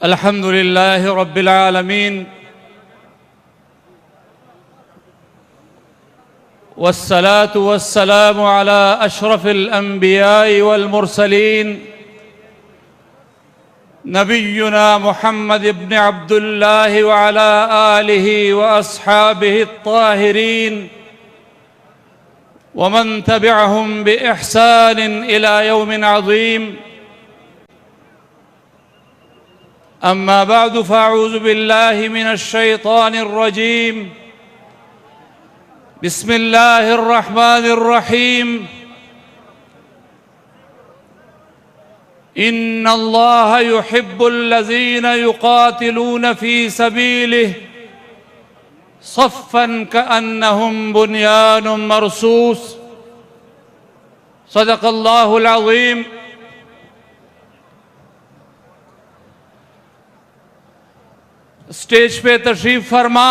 अल्हम्दुलिल्लाहि रब्बिल आलमीन वस्सलातु वस्सलामु अला अशरफिल अंबियाइ वल मुरसलीन नबियुना मुहम्मद इब्न अब्दुल्लाह व अला आलिहि व अस्हाबिहि अत्ताहिरीन व मन तबिअहुम बिइहसान इला यौमिन अज़ीम। अम्मा बअदु फ़अऊज़ु बिल्लाहि मिनश शैतानिर रजीम। बिस्मिल्लाहिर रहमानिर रहीम। इन्नल्लाह युहिब्बुल्लज़ीना युक़ातिलूना फ़ी सबीलिहि सफ़्फ़न कअन्नहुम बुन्यानुम मरसूस। सदक़ल्लाहुल अज़ीम। स्टेज पे तशरीफ फरमा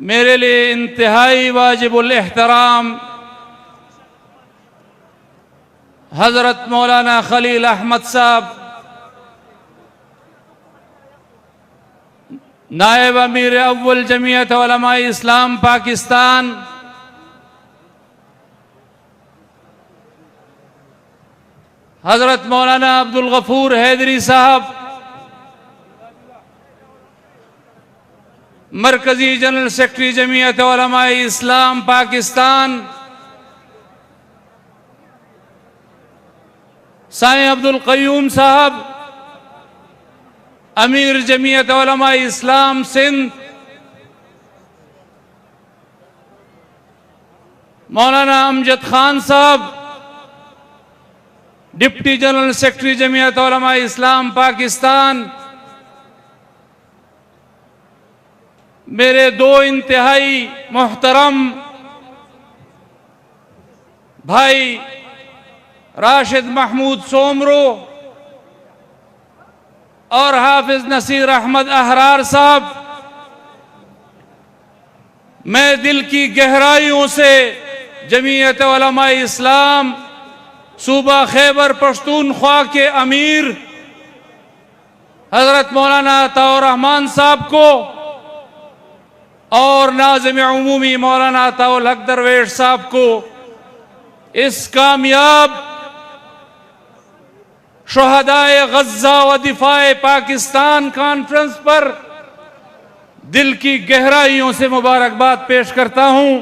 मेरे लिए इंतहाई वाजिबुल एहतराम हज़रत मौलाना खलील अहमद साहब, नायब अमीर अव्वल जमीयत उलमाए इस्लाम पाकिस्तान, हज़रत मौलाना अब्दुल गफूर हैदरी साहब, मरकज़ी जनरल सेक्रेटरी जमीयत उलमाए इस्लाम पाकिस्तान, साईं अब्दुल क़य्यूम साहब, अमीर जमीयत उलमाए इस्लाम सिंध, मौलाना अमजद खान साहब, डिप्टी जनरल सेक्रेटरी जमीयत उलमाए इस्लाम पाकिस्तान, मेरे दो इंतहाई मोहतरम भाई राशिद महमूद सोमरो और हाफिज नसीर अहमद अहरार साहब, मैं दिल की गहराइयों से जमीयत उलमाए इस्लाम सूबा खैबर पख्तूनख्वा के अमीर हजरत मौलाना अताउर रहमान साहब को और नाज़िम उमूमी मौलाना अताउल हक दरवेश साहब को इस कामयाब शुहदाए गज़्ज़ा व दिफाए पाकिस्तान कॉन्फ्रेंस पर दिल की गहराइयों से मुबारकबाद पेश करता हूं।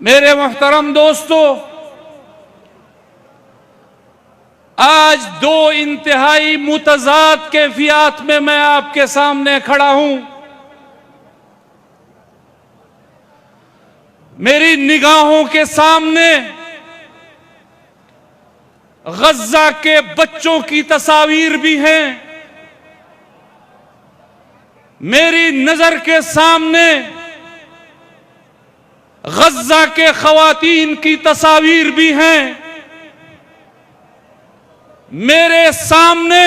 मेरे मोहतरम दोस्तों, आज दो इंतहाई मुतज़ाद कैफियत में मैं आपके सामने खड़ा हूं। मेरी निगाहों के सामने गज़्ज़ा के बच्चों की तस्वीर भी हैं, मेरी नजर के सामने गज़्ज़ा के ख़वातीन की तस्वीर भी हैं, मेरे सामने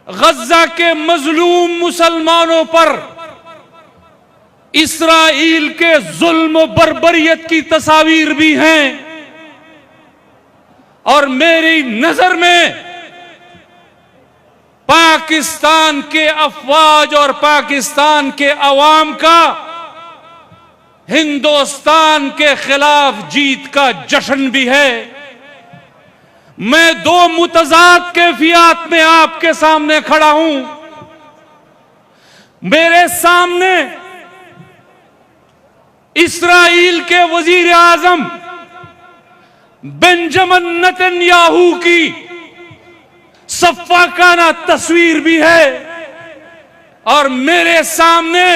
गज़्ज़ा के मज़लूम मुसलमानों पर इस्राईल के जुल्म व बर्बरियत की तस्वीर भी हैं, और मेरी नजर में पाकिस्तान के अफवाज और पाकिस्तान के अवाम का हिंदुस्तान के खिलाफ जीत का जश्न भी है। मैं दो मुतज़ाद कैफियत में आपके सामने खड़ा हूं। मेरे सामने इस्राईल के वजीर आजम बेंजामिन नेतन्याहू की सफ़ाकाना तस्वीर भी है, और मेरे सामने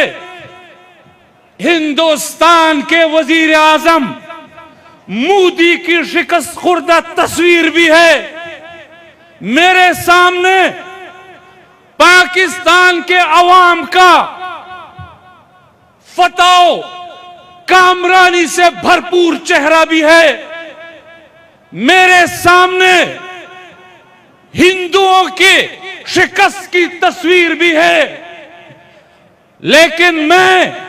हिंदुस्तान के वजीर आजम मोदी की शिकस्त खुर्दा तस्वीर भी है। मेरे सामने पाकिस्तान के अवाम का फतह कामरानी से भरपूर चेहरा भी है। मेरे सामने हिंदुओं के शिकस्त की तस्वीर भी है। लेकिन मैं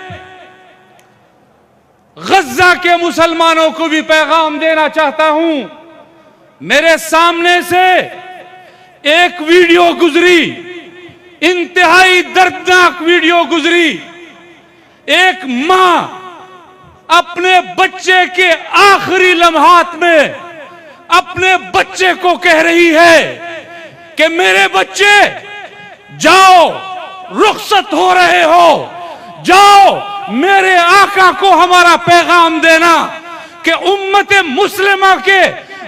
गज्जा के मुसलमानों को भी पैगाम देना चाहता हूं। मेरे सामने से एक वीडियो गुजरी, इंतहाई दर्दनाक वीडियो गुजरी। एक मां अपने बच्चे के आखिरी लम्हात में अपने बच्चे को कह रही है कि मेरे बच्चे जाओ, रुखसत हो रहे हो, जाओ मेरे आका को हमारा पैगाम देना कि उम्मत मुस्लिमा के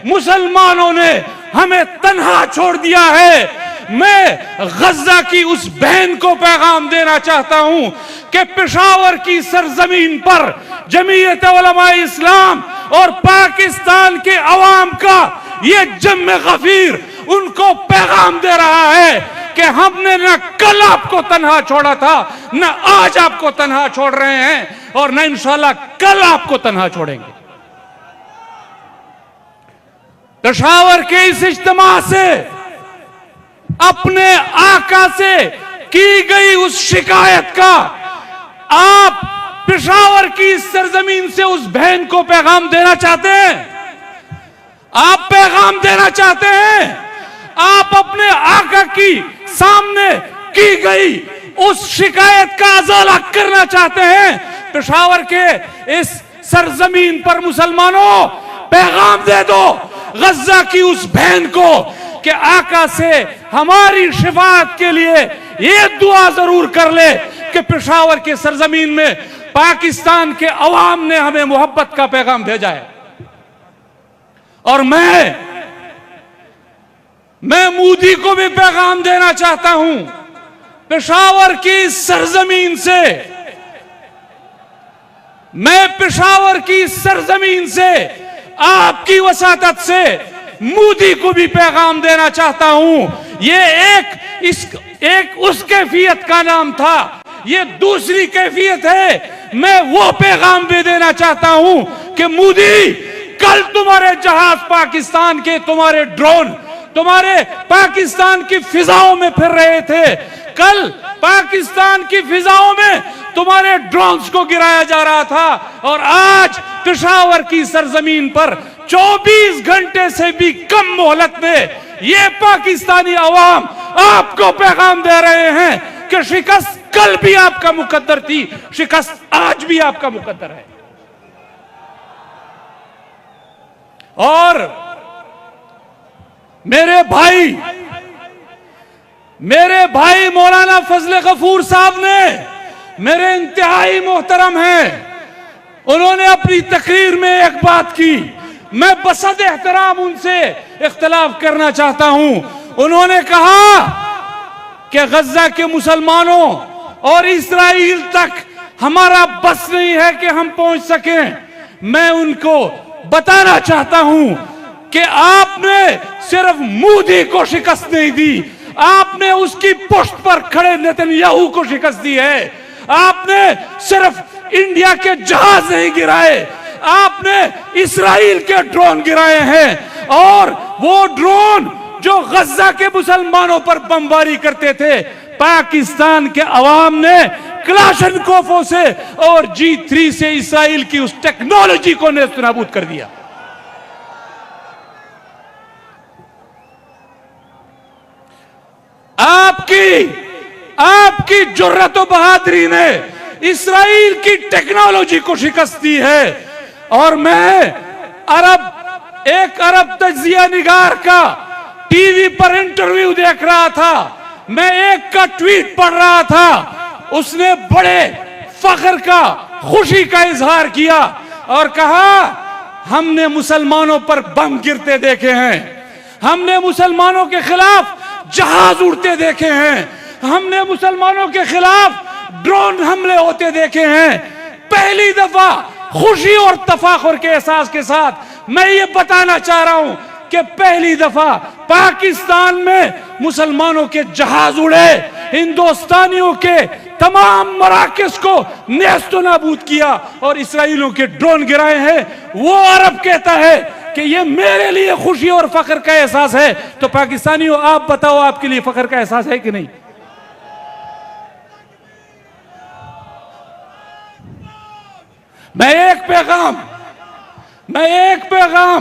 मुसलमानों ने हमें तन्हा छोड़ दिया है। मैं गज्जा की उस बहन को पैगाम देना चाहता हूं कि पेशावर की सरजमीन पर जमीयत उलमा इस्लाम और पाकिस्तान के अवाम का ये जम्मे गफीर उनको पैगाम दे रहा है कि हमने न कल आपको तन्हा छोड़ा था, न आज आपको तन्हा छोड़ रहे हैं और न इंशाल्लाह कल आपको तन्हा छोड़ेंगे। पेशावर के इस इज्तिमा से अपने आका से की गई उस शिकायत का आप पेशावर की इस सरजमीन से उस बहन को पैगाम देना चाहते हैं? आप पैगाम देना चाहते हैं? आप अपने आका की सामने की गई उस शिकायत का अजाला करना चाहते हैं? पेशावर के इस सरजमीन पर मुसलमानों पैगाम दे दो गज्जा की उस बहन को कि आका से हमारी शिफात के लिए ये दुआ जरूर कर ले कि पेशावर के सरजमीन में पाकिस्तान के अवाम ने हमें मोहब्बत का पैगाम भेजा है। और मैं मोदी को भी पैगाम देना चाहता हूं पेशावर की सरजमीन से। मैं पेशावर की सरजमीन से आपकी वसातत से मोदी को भी पैगाम देना चाहता हूं। ये एक उस कैफियत का नाम था, ये दूसरी कैफियत है। मैं वो पैगाम भी देना चाहता हूं कि मोदी कल तुम्हारे जहाज पाकिस्तान के, तुम्हारे ड्रोन तुम्हारे पाकिस्तान की फिजाओं में फिर रहे थे, कल पाकिस्तान की फिजाओं में तुम्हारे ड्रोन्स को गिराया जा रहा था और आज पेशावर की सरजमीन पर 24 घंटे से भी कम मोहलत में ये पाकिस्तानी अवाम आपको पैगाम दे रहे हैं कि शिकस्त कल भी आपका मुकद्दर थी, शिकस्त आज भी आपका मुकद्दर है। और मेरे भाई मौलाना फजले गफूर साहब ने, मेरे इंतहाई मोहतरम हैं, उन्होंने अपनी तकरीर में एक बात की, मैं बसद एहतराम उनसे इख्तिलाफ करना चाहता हूं। उन्होंने कहा कि गज्जा के मुसलमानों और इस्राइल तक हमारा बस नहीं है कि हम पहुंच सकें। मैं उनको बताना चाहता हूं कि आपने सिर्फ मोदी को शिकस्त नहीं दी, आपने उसकी पुष्ट पर खड़े नेतन्याहू को शिकस्त दी है। आपने सिर्फ इंडिया के जहाज नहीं गिराए, आपने इस्राइल के ड्रोन गिराए हैं। और वो ड्रोन जो गज्जा के मुसलमानों पर बमबारी करते थे, पाकिस्तान के अवाम ने क्लाशनकोफों से और G3 से इस्राइल की उस टेक्नोलॉजी को नेस्तनाबूद कर दिया। आपकी जुर्रत और बहादुरी ने इस्राइल की टेक्नोलॉजी को शिकस्त दी है। और मैं एक अरब तजिया निगार का टीवी पर इंटरव्यू देख रहा था, मैं एक का ट्वीट पढ़ रहा था, उसने बड़े फख्र का, खुशी का इजहार किया और कहा हमने मुसलमानों पर बम गिरते देखे हैं, हमने मुसलमानों के खिलाफ जहाज उड़ते देखे हैं, हमने मुसलमानों के खिलाफ ड्रोन हमले होते देखे हैं। पहली दफा खुशी और तफाखुर के एहसास के साथ मैं ये बताना चाह रहा हूं कि पहली दफा पाकिस्तान में मुसलमानों के जहाज उड़े, हिंदुस्तानियों के तमाम मराकज़ को नेस्तो नाबूद किया और इस्राइलियों के ड्रोन गिराए हैं। वो अरब कहता है कि ये मेरे लिए खुशी और फख्र का एहसास है। तो पाकिस्तानियों आप बताओ, आपके लिए फख्र का एहसास है कि नहीं? मैं एक पैगाम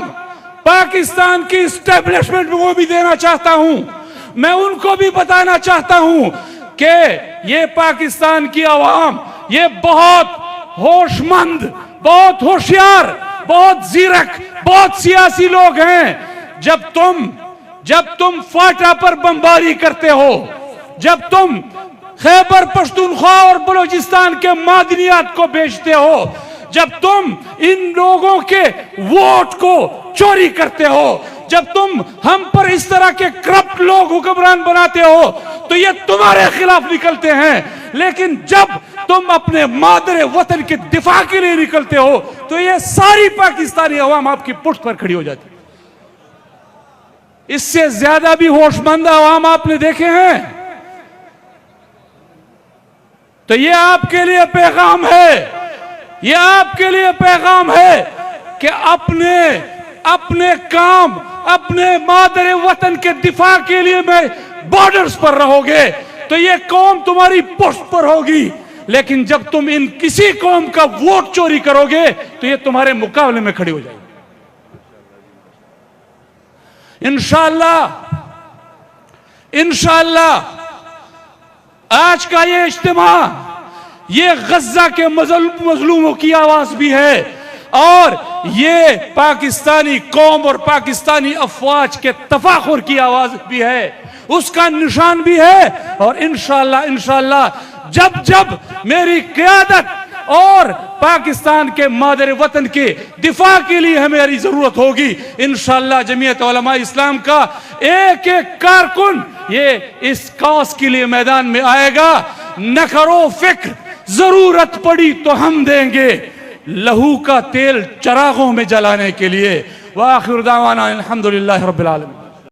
पाकिस्तान की इस्टेब्लिशमेंट को भी देना चाहता हूं। मैं उनको भी बताना चाहता हूं कि ये पाकिस्तान की आवाम ये बहुत होशमंद, बहुत होशियार, बहुत जीरक, बहुत सियासी लोग हैं। जब तुम फाटा पर बमबारी करते हो, जब तुम खैबर पख्तूनख्वा और बलूचिस्तान के मादनियात को बेचते हो, जब तुम इन लोगों के वोट को चोरी करते हो, जब तुम हम पर इस तरह के करप्ट लोग हुक्मरान बनाते हो, तो ये तुम्हारे खिलाफ निकलते हैं। लेकिन जब तुम अपने मादरे वतन के दिफा के लिए निकलते हो, तो ये सारी पाकिस्तानी अवाम आपकी पुष्ट पर खड़ी हो जाती है। इससे ज्यादा भी होशमंद अवाम आपने देखे हैं। तो ये आपके लिए पैगाम है, ये आपके लिए पैगाम है कि अपने काम, अपने मादरे वतन के दिफा के लिए में बॉर्डर्स पर रहोगे तो ये कौम तुम्हारी पुष्ट पर होगी। लेकिन जब तुम इन किसी कौम का वोट चोरी करोगे तो ये तुम्हारे मुकाबले में खड़ी हो जाएगी। इंशाअल्लाह आज का ये इज्तिमा ये गज्जा के मजलूमों की आवाज भी है और ये पाकिस्तानी कौम और पाकिस्तानी अफवाज के तफाखुर की आवाज भी है, उसका निशान भी है। और इंशाअल्लाह जब मेरी क़यादत और पाकिस्तान के मादर वतन के दिफा के लिए हमारी जरूरत होगी, इंशाअल्लाह जमीयत उलमा इस्लाम का एक एक कारकुन ये इस कौस के लिए मैदान में आएगा। न करो फिक्र, जरूरत पड़ी तो हम देंगे लहू का तेल चरागों में जलाने के लिए। व आखिर दावाना अल्हम्दुलिल्लाहि रब्बिल आलमीन।